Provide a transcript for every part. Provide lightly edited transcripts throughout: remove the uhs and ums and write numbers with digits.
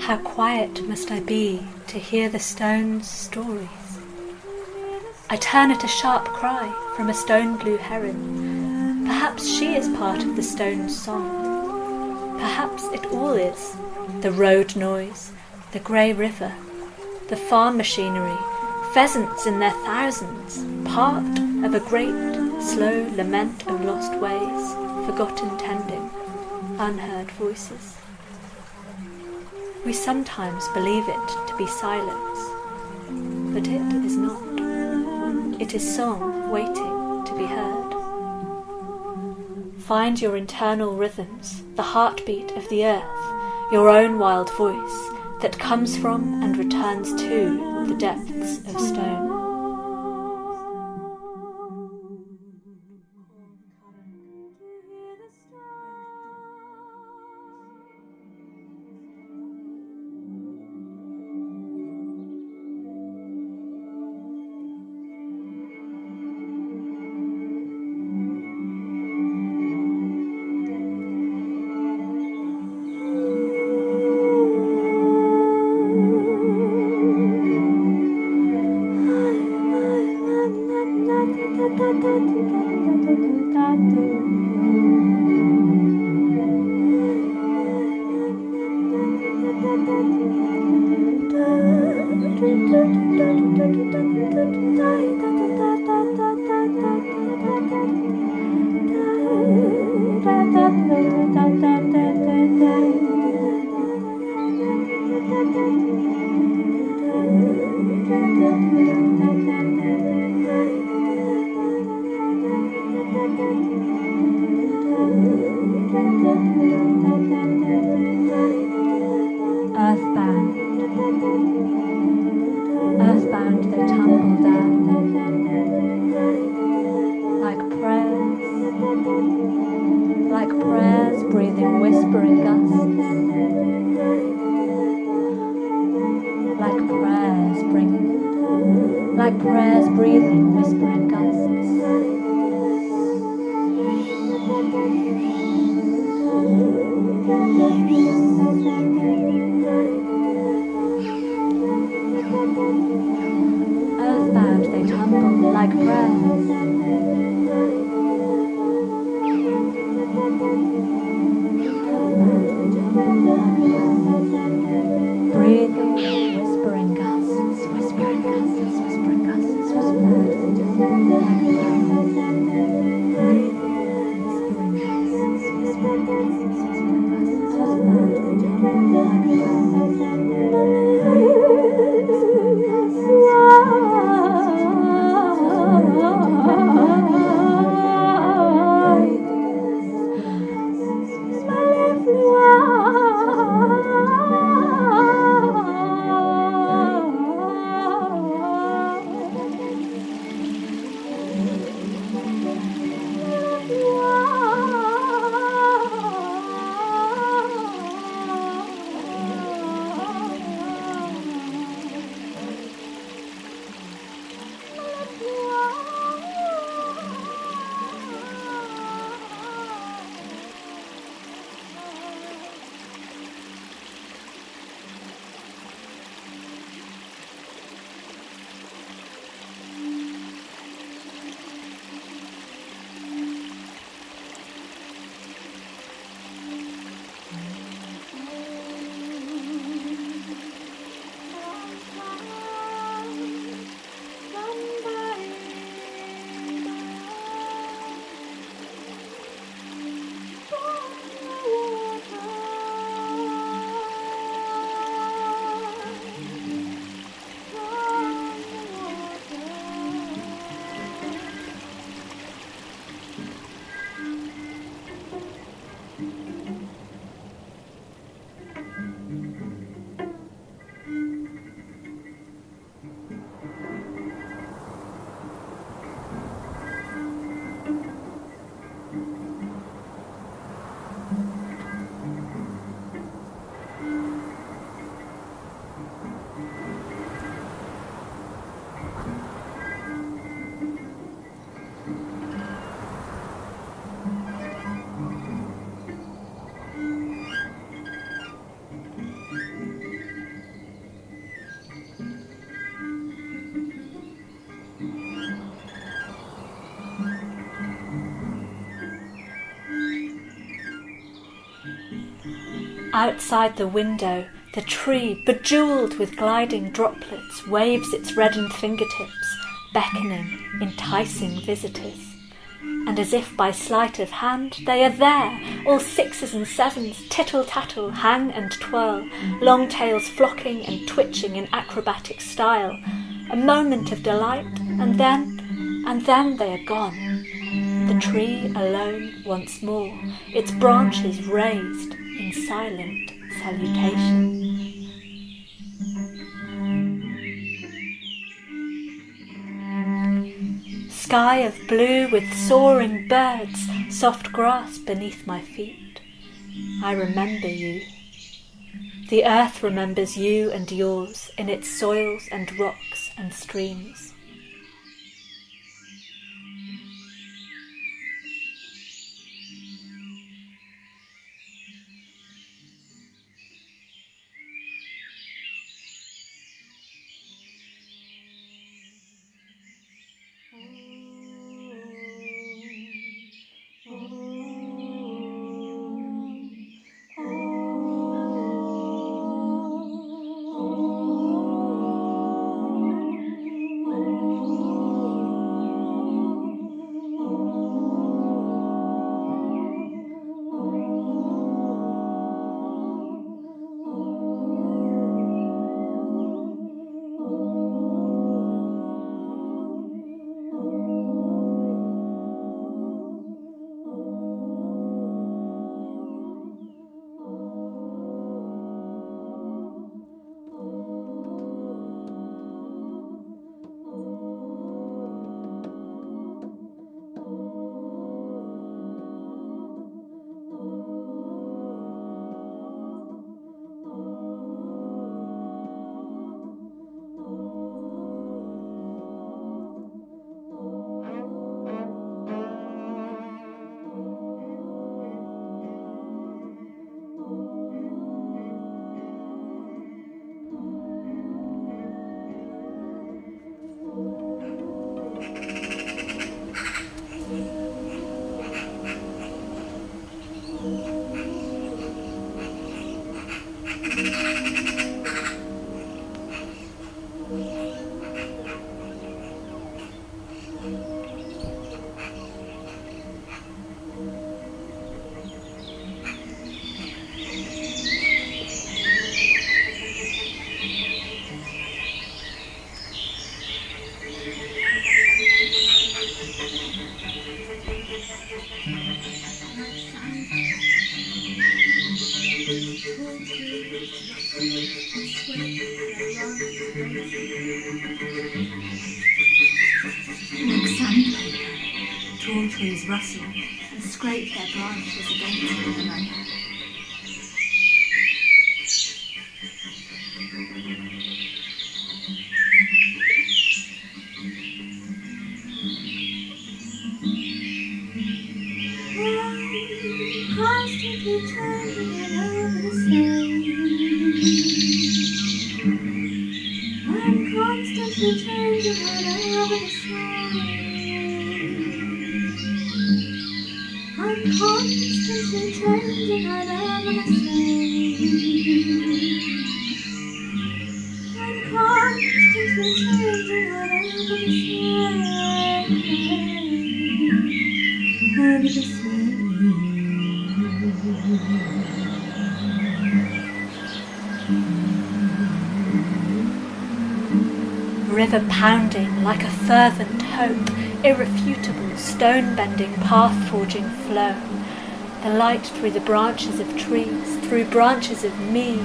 How quiet must I be to hear the stone's stories? I turn at a sharp cry from a stone-blue heron. Perhaps she is part of the stone's song. Perhaps it all is. The road noise, the grey river, the farm machinery, pheasants in their thousands, part of a great, slow lament of lost ways, forgotten tending, unheard voices. We sometimes believe it to be silence, but it is not. It is song waiting to be heard. Find your internal rhythms, the heartbeat of the earth, your own wild voice that comes from and returns to the depths of stone. Earthbound they tumble down, like prayers breathing whispering gusts, like prayers breathing whispering gusts. Earthbound they tumble like prayers. Breathing, whispering gusts, whispering gusts, whispering gusts, whispering gusts. Outside the window, the tree, bejewelled with gliding droplets, waves its reddened fingertips, beckoning, enticing visitors. And as if by sleight of hand, they are there, all 6s and 7s, tittle-tattle, hang and twirl, long tails flocking and twitching in acrobatic style. A moment of delight, and then they are gone. The tree alone once more, its branches raised in silent salutation. Sky of blue with soaring birds, soft grass beneath my feet. I remember you. The earth remembers you and yours in its soils and rocks and streams. Like sandpaper, tall trees rustle and scrape their branches against one another. Constantly changing and over the same. I'm constantly changing and over the same. I'm constantly changing and over the same. I'm constantly changing and over the same. Over the same. River pounding like a fervent hope, irrefutable, stone-bending, path-forging flow. The light through the branches of trees, through branches of me,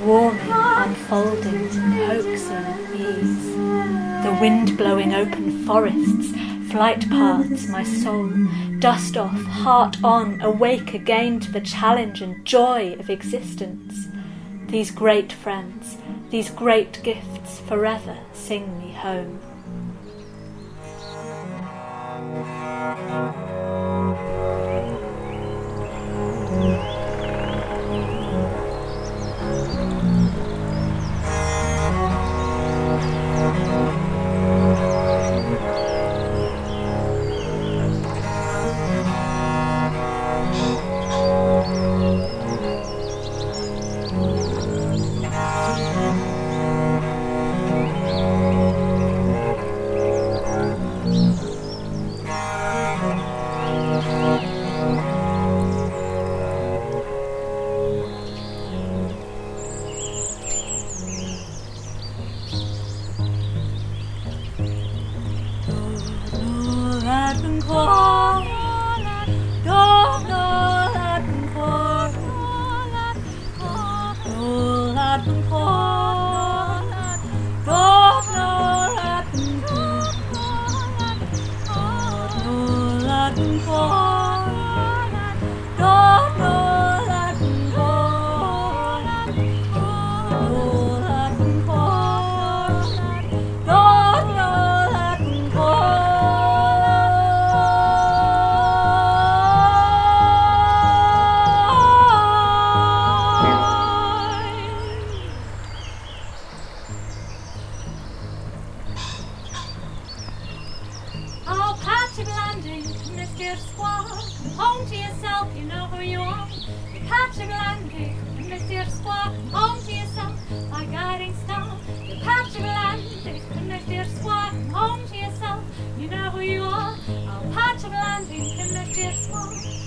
warming, unfolding, coaxing ease. The wind blowing open forests, flight paths my soul, dust off, heart on, awake again to the challenge and joy of existence. These great friends, these great gifts forever sing me home. Home to yourself, you know who you are. Your patch of landing, Mr. Sgwâr. Home to yourself, my guiding star. Your patch of landing, Mr. Sgwâr. Home to yourself, you know who you are. Our patch of landing, Mr. Sgwâr.